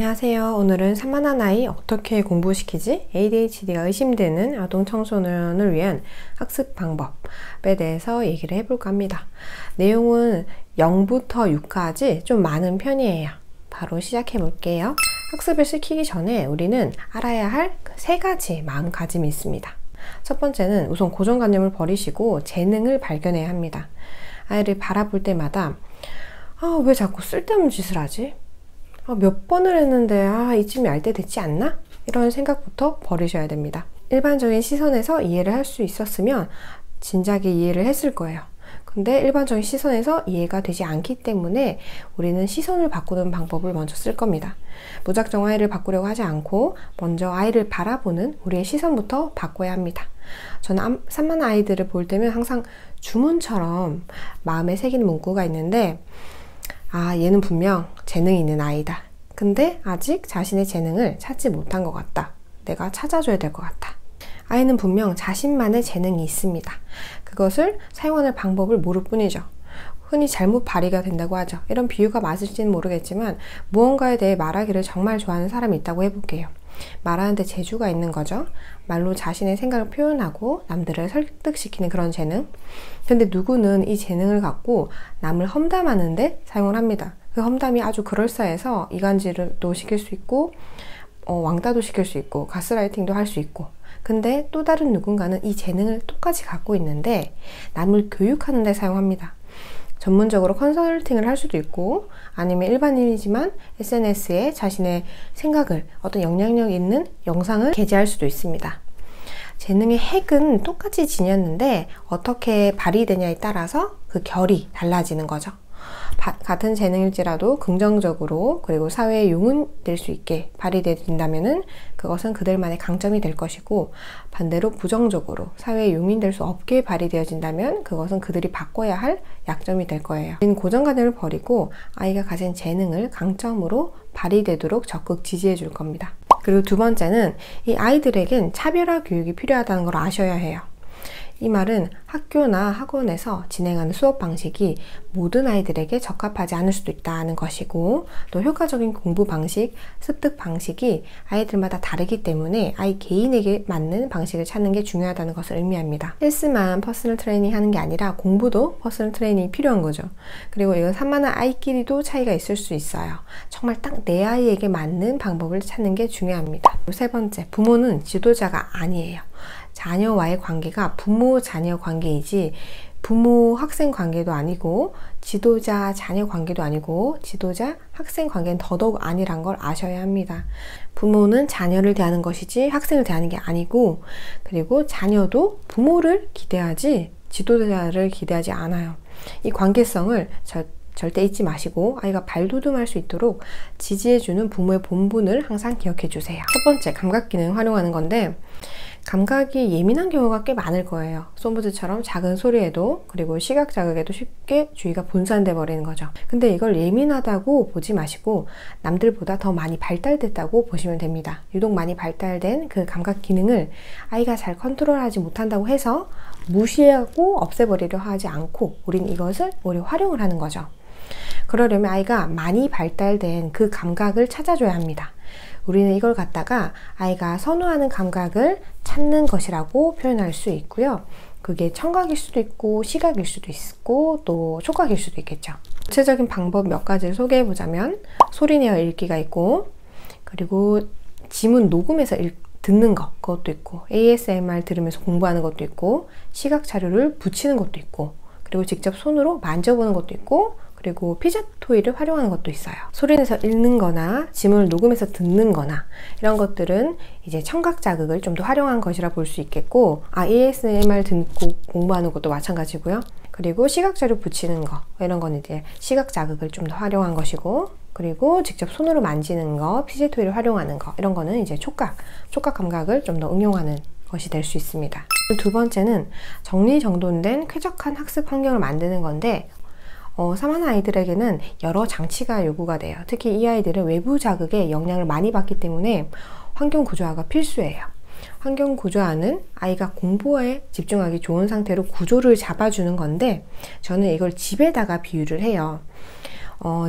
안녕하세요. 오늘은 산만한 아이 어떻게 공부시키지? ADHD가 의심되는 아동 청소년을 위한 학습 방법에 대해서 얘기를 해볼까 합니다. 내용은 0부터 6까지 좀 많은 편이에요. 바로 시작해 볼게요. 학습을 시키기 전에 우리는 알아야 할 세 가지 마음가짐이 있습니다. 첫 번째는 우선 고정관념을 버리시고 재능을 발견해야 합니다. 아이를 바라볼 때마다 왜 자꾸 쓸데없는 짓을 하지? 몇 번을 했는데 이쯤이 알 때 됐지 않나? 이런 생각부터 버리셔야 됩니다. 일반적인 시선에서 이해를 할 수 있었으면 진작에 이해를 했을 거예요. 근데 일반적인 시선에서 이해가 되지 않기 때문에 우리는 시선을 바꾸는 방법을 먼저 쓸 겁니다. 무작정 아이를 바꾸려고 하지 않고 먼저 아이를 바라보는 우리의 시선부터 바꿔야 합니다. 저는 산만한 아이들을 볼 때면 항상 주문처럼 마음에 새기는 문구가 있는데 얘는 분명 재능이 있는 아이다. 근데 아직 자신의 재능을 찾지 못한 것 같다. 내가 찾아줘야 될 것 같다. 아이는 분명 자신만의 재능이 있습니다. 그것을 사용하는 방법을 모를 뿐이죠. 흔히 잘못 발휘가 된다고 하죠. 이런 비유가 맞을지는 모르겠지만 무언가에 대해 말하기를 정말 좋아하는 사람이 있다고 해볼게요. 말하는데 재주가 있는 거죠. 말로 자신의 생각을 표현하고 남들을 설득시키는 그런 재능. 근데 누구는 이 재능을 갖고 남을 험담하는데 사용을 합니다. 그 험담이 아주 그럴싸해서 이간질도 시킬 수 있고 왕따도 시킬 수 있고 가스라이팅도 할 수 있고, 근데 또 다른 누군가는 이 재능을 똑같이 갖고 있는데 남을 교육하는 데 사용합니다. 전문적으로 컨설팅을 할 수도 있고 아니면 일반인이지만 SNS에 자신의 생각을 어떤 영향력 있는 영상을 게재할 수도 있습니다. 재능의 핵은 똑같이 지녔는데 어떻게 발휘되냐에 따라서 그 결이 달라지는 거죠. 같은 재능일지라도 긍정적으로 그리고 사회에 용은될 수 있게 발휘된다면은 그것은 그들만의 강점이 될 것이고, 반대로 부정적으로 사회에 용인될 수 없게 발휘되어진다면 그것은 그들이 바꿔야 할 약점이 될 거예요. 우리는 고정관념을 버리고 아이가 가진 재능을 강점으로 발휘되도록 적극 지지해 줄 겁니다. 그리고 두 번째는 이 아이들에겐 차별화 교육이 필요하다는 걸 아셔야 해요. 이 말은 학교나 학원에서 진행하는 수업 방식이 모든 아이들에게 적합하지 않을 수도 있다는 것이고, 또 효과적인 공부 방식, 습득 방식이 아이들마다 다르기 때문에 아이 개인에게 맞는 방식을 찾는 게 중요하다는 것을 의미합니다. 헬스만 퍼스널 트레이닝 하는 게 아니라 공부도 퍼스널 트레이닝이 필요한 거죠. 그리고 이건 산만한 아이끼리도 차이가 있을 수 있어요. 정말 딱 내 아이에게 맞는 방법을 찾는 게 중요합니다. 세 번째, 부모는 지도자가 아니에요. 자녀와의 관계가 부모-자녀 관계이지 부모-학생 관계도 아니고 지도자-자녀 관계도 아니고 지도자-학생 관계는 더더욱 아니란 걸 아셔야 합니다. 부모는 자녀를 대하는 것이지 학생을 대하는 게 아니고, 그리고 자녀도 부모를 기대하지 지도자를 기대하지 않아요. 이 관계성을 절대 잊지 마시고 아이가 발돋움할 수 있도록 지지해주는 부모의 본분을 항상 기억해 주세요. 첫 번째, 감각기능 활용하는 건데, 감각이 예민한 경우가 꽤 많을 거예요. 솜브드처럼 작은 소리에도, 그리고 시각 자극에도 쉽게 주의가 분산돼 버리는 거죠. 근데 이걸 예민하다고 보지 마시고 남들보다 더 많이 발달됐다고 보시면 됩니다. 유독 많이 발달된 그 감각 기능을 아이가 잘 컨트롤하지 못한다고 해서 무시하고 없애버리려 하지 않고 우린 이것을 오히려 활용을 하는 거죠. 그러려면 아이가 많이 발달된 그 감각을 찾아줘야 합니다. 우리는 이걸 갖다가 아이가 선호하는 감각을 찾는 것이라고 표현할 수 있고요. 그게 청각일 수도 있고 시각일 수도 있고 또 촉각일 수도 있겠죠. 구체적인 방법 몇 가지를 소개해 보자면, 소리내어 읽기가 있고, 그리고 지문 녹음해서 듣는 것, 그것도 있고, ASMR 들으면서 공부하는 것도 있고, 시각 자료를 붙이는 것도 있고, 그리고 직접 손으로 만져보는 것도 있고, 그리고 피자 토이를 활용하는 것도 있어요. 소리내서 읽는 거나 지문을 녹음해서 듣는 거나 이런 것들은 이제 청각 자극을 좀 더 활용한 것이라 볼 수 있겠고, ASMR 듣고 공부하는 것도 마찬가지고요. 그리고 시각 자료 붙이는 거, 이런 건 이제 시각 자극을 좀 더 활용한 것이고, 그리고 직접 손으로 만지는 거, 피자 토이를 활용하는 거, 이런 거는 이제 촉각 감각을 좀 더 응용하는 것이 될 수 있습니다. 두 번째는 정리정돈된 쾌적한 학습 환경을 만드는 건데, 산만한 아이들에게는 여러 장치가 요구가 돼요. 특히 이 아이들은 외부 자극에 영향을 많이 받기 때문에 환경 구조화가 필수예요. 환경 구조화는 아이가 공부에 집중하기 좋은 상태로 구조를 잡아주는 건데, 저는 이걸 집에다가 비유를 해요.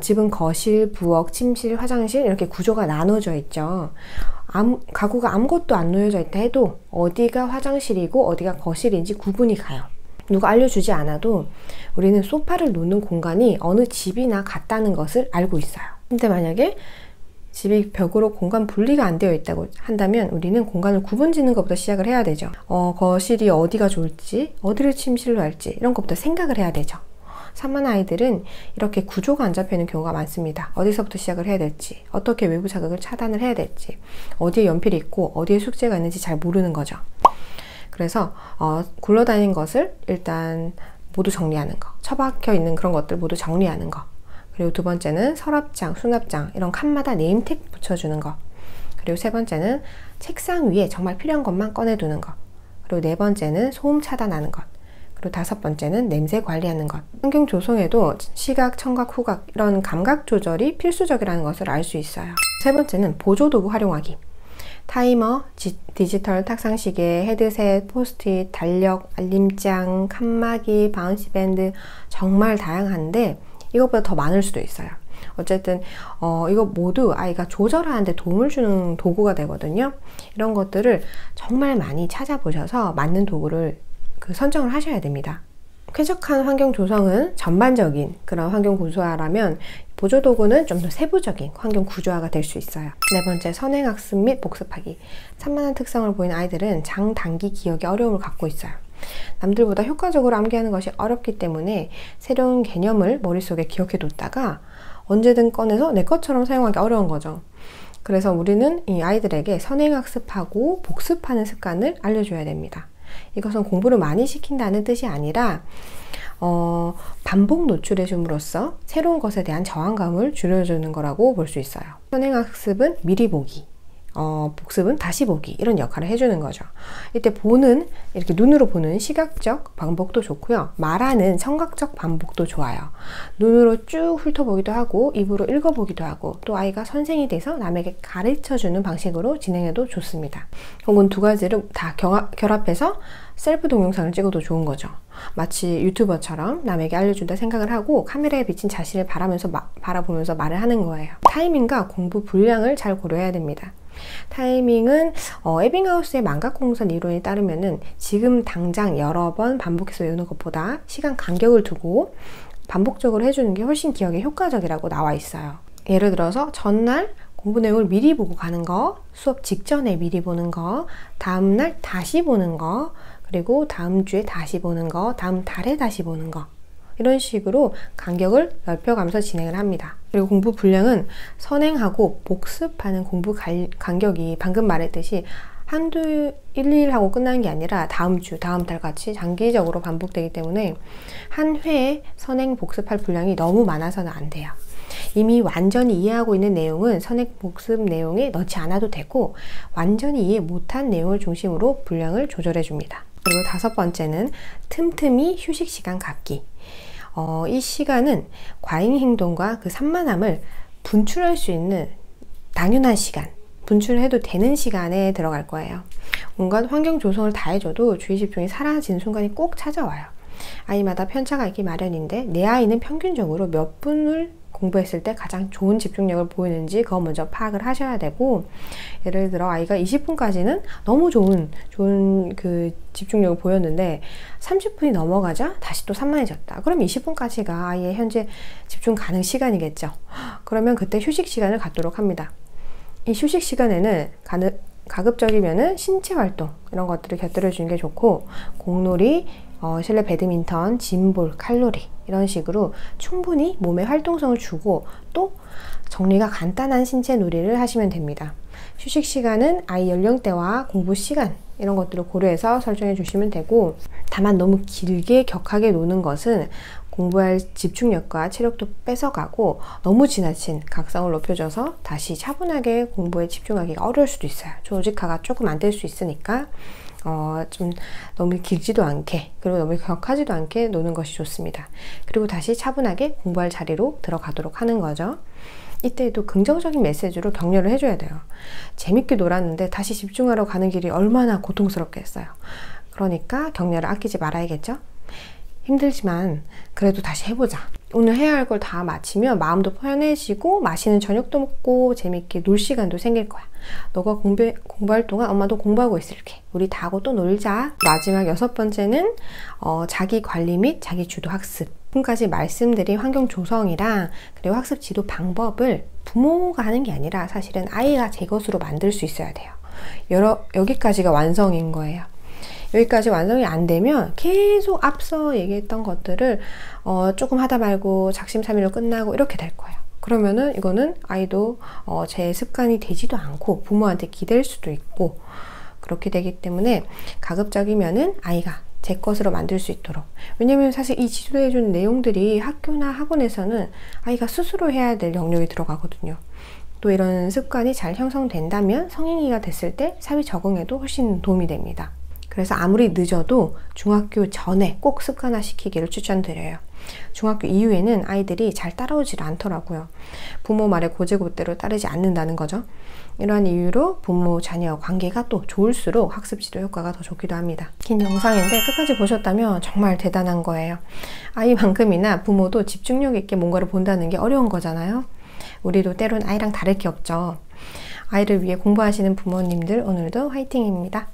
집은 거실, 부엌, 침실, 화장실 이렇게 구조가 나눠져 있죠. 가구가 아무것도 안 놓여져 있다 해도 어디가 화장실이고 어디가 거실인지 구분이 가요. 누가 알려주지 않아도 우리는 소파를 놓는 공간이 어느 집이나 같다는 것을 알고 있어요. 근데 만약에 집이 벽으로 공간 분리가 안 되어 있다고 한다면 우리는 공간을 구분 짓는 것부터 시작을 해야 되죠. 거실이 어디가 좋을지, 어디를 침실로 할지 이런 것부터 생각을 해야 되죠. 산만한 아이들은 이렇게 구조가 안 잡혀 있는 경우가 많습니다. 어디서부터 시작을 해야 될지, 어떻게 외부 자극을 차단을 해야 될지, 어디에 연필이 있고 어디에 숙제가 있는지 잘 모르는 거죠. 그래서 굴러다니는 것을 일단 모두 정리하는 거, 처박혀 있는 그런 것들 모두 정리하는 거, 그리고 두 번째는 서랍장, 수납장 이런 칸마다 네임택 붙여주는 거, 그리고 세 번째는 책상 위에 정말 필요한 것만 꺼내두는 것, 그리고 네 번째는 소음 차단하는 것, 그리고 다섯 번째는 냄새 관리하는 것. 환경 조성에도 시각, 청각, 후각 이런 감각 조절이 필수적이라는 것을 알 수 있어요. 세 번째는 보조도구 활용하기. 타이머, 디지털 탁상시계, 헤드셋, 포스트잇, 달력, 알림장, 칸막이, 바운시 밴드 정말 다양한데 이것보다 더 많을 수도 있어요. 어쨌든 이거 모두 아이가 조절하는데 도움을 주는 도구가 되거든요. 이런 것들을 정말 많이 찾아보셔서 맞는 도구를 선정을 하셔야 됩니다. 쾌적한 환경 조성은 전반적인 그런 환경 구조화라면 보조도구는 좀 더 세부적인 환경 구조화가 될 수 있어요. 네 번째, 선행학습 및 복습하기. 산만한 특성을 보이는 아이들은 장단기 기억에 어려움을 갖고 있어요. 남들보다 효과적으로 암기하는 것이 어렵기 때문에 새로운 개념을 머릿속에 기억해 뒀다가 언제든 꺼내서 내 것처럼 사용하기 어려운 거죠. 그래서 우리는 이 아이들에게 선행학습하고 복습하는 습관을 알려줘야 됩니다. 이것은 공부를 많이 시킨다는 뜻이 아니라 반복 노출해 줌으로써 새로운 것에 대한 저항감을 줄여주는 거라고 볼 수 있어요. 선행학습은 미리 보기, 복습은 다시 보기 이런 역할을 해주는 거죠. 이때 보는, 이렇게 눈으로 보는 시각적 반복도 좋고요. 말하는 청각적 반복도 좋아요. 눈으로 쭉 훑어보기도 하고 입으로 읽어보기도 하고 또 아이가 선생이 돼서 남에게 가르쳐주는 방식으로 진행해도 좋습니다. 혹은 두 가지를 다 결합해서 셀프 동영상을 찍어도 좋은 거죠. 마치 유튜버처럼 남에게 알려준다 생각을 하고 카메라에 비친 자신을 바라보면서 말을 하는 거예요. 타이밍과 공부 분량을 잘 고려해야 됩니다. 타이밍은 에빙하우스의 망각공선 이론에 따르면은 지금 당장 여러 번 반복해서 외우는 것보다 시간 간격을 두고 반복적으로 해주는 게 훨씬 기억에 효과적이라고 나와 있어요. 예를 들어서 전날 공부 내용을 미리 보고 가는 거, 수업 직전에 미리 보는 거, 다음날 다시 보는 거, 그리고 다음 주에 다시 보는 거, 다음 달에 다시 보는 거, 이런 식으로 간격을 넓혀가면서 진행을 합니다. 그리고 공부 분량은 선행하고 복습하는 공부 간격이 방금 말했듯이 한두 일 하고 끝나는 게 아니라 다음 주, 다음 달 같이 장기적으로 반복되기 때문에 한 회에 선행 복습할 분량이 너무 많아서는 안 돼요. 이미 완전히 이해하고 있는 내용은 선행 복습 내용에 넣지 않아도 되고 완전히 이해 못한 내용을 중심으로 분량을 조절해 줍니다. 그리고 다섯 번째는 틈틈이 휴식 시간 갖기. 이 시간은 과잉 행동과 그 산만함을 분출할 수 있는 당연한 시간, 분출해도 되는 시간에 들어갈 거예요. 온갖 환경 조성을 다 해줘도 주의 집중이 사라지는 순간이 꼭 찾아와요. 아이마다 편차가 있기 마련인데 내 아이는 평균적으로 몇 분을 공부했을 때 가장 좋은 집중력을 보이는지 그거 먼저 파악을 하셔야 되고, 예를 들어 아이가 20분까지는 너무 좋은 그 집중력을 보였는데 30분이 넘어가자 다시 또 산만해졌다. 그럼 20분까지가 아이의 현재 집중 가능 시간이겠죠. 그러면 그때 휴식 시간을 갖도록 합니다. 이 휴식 시간에는 가급적이면은 신체 활동 이런 것들을 곁들여 주는 게 좋고, 공놀이, 실내 배드민턴, 짐볼, 칼로리 이런 식으로 충분히 몸에 활동성을 주고 또 정리가 간단한 신체 놀이를 하시면 됩니다. 휴식 시간은 아이 연령대와 공부 시간 이런 것들을 고려해서 설정해 주시면 되고, 다만 너무 길게 격하게 노는 것은 공부할 집중력과 체력도 뺏어가고 너무 지나친 각성을 높여줘서 다시 차분하게 공부에 집중하기가 어려울 수도 있어요. 조직화가 조금 안 될 수 있으니까 좀 너무 길지도 않게, 그리고 너무 격하지도 않게 노는 것이 좋습니다. 그리고 다시 차분하게 공부할 자리로 들어가도록 하는 거죠. 이때에도 긍정적인 메시지로 격려를 해줘야 돼요. 재밌게 놀았는데 다시 집중하러 가는 길이 얼마나 고통스럽겠어요. 그러니까 격려를 아끼지 말아야겠죠? 힘들지만 그래도 다시 해보자. 오늘 해야 할 걸 다 마치면 마음도 편해지고 맛있는 저녁도 먹고 재밌게 놀 시간도 생길 거야. 너가 공부할 동안 엄마도 공부하고 있을게. 우리 다 하고 또 놀자. 마지막 6번째는 자기 관리 및 자기 주도 학습. 지금까지 말씀드린 환경 조성이랑 그리고 학습 지도 방법을 부모가 하는 게 아니라 사실은 아이가 제 것으로 만들 수 있어야 돼요. 여기까지가 완성인 거예요. 여기까지 완성이 안 되면 계속 앞서 얘기했던 것들을 조금 하다 말고 작심삼일로 끝나고 이렇게 될 거예요. 그러면은 이거는 아이도 제 습관이 되지도 않고 부모한테 기댈 수도 있고 그렇게 되기 때문에 가급적이면은 아이가 제 것으로 만들 수 있도록. 왜냐면 사실 이 지도해주는 내용들이 학교나 학원에서는 아이가 스스로 해야 될 영역이 들어가거든요. 또 이런 습관이 잘 형성된다면 성인이가 됐을 때 사회 적응에도 훨씬 도움이 됩니다. 그래서 아무리 늦어도 중학교 전에 꼭 습관화시키기를 추천드려요. 중학교 이후에는 아이들이 잘 따라오질 않더라고요. 부모 말에 고제고대로 따르지 않는다는 거죠. 이러한 이유로 부모 자녀 관계가 또 좋을수록 학습 지도 효과가 더 좋기도 합니다. 긴 영상인데 끝까지 보셨다면 정말 대단한 거예요. 아이만큼이나 부모도 집중력 있게 뭔가를 본다는 게 어려운 거잖아요. 우리도 때론 아이랑 다를 게 없죠. 아이를 위해 공부하시는 부모님들 오늘도 화이팅입니다.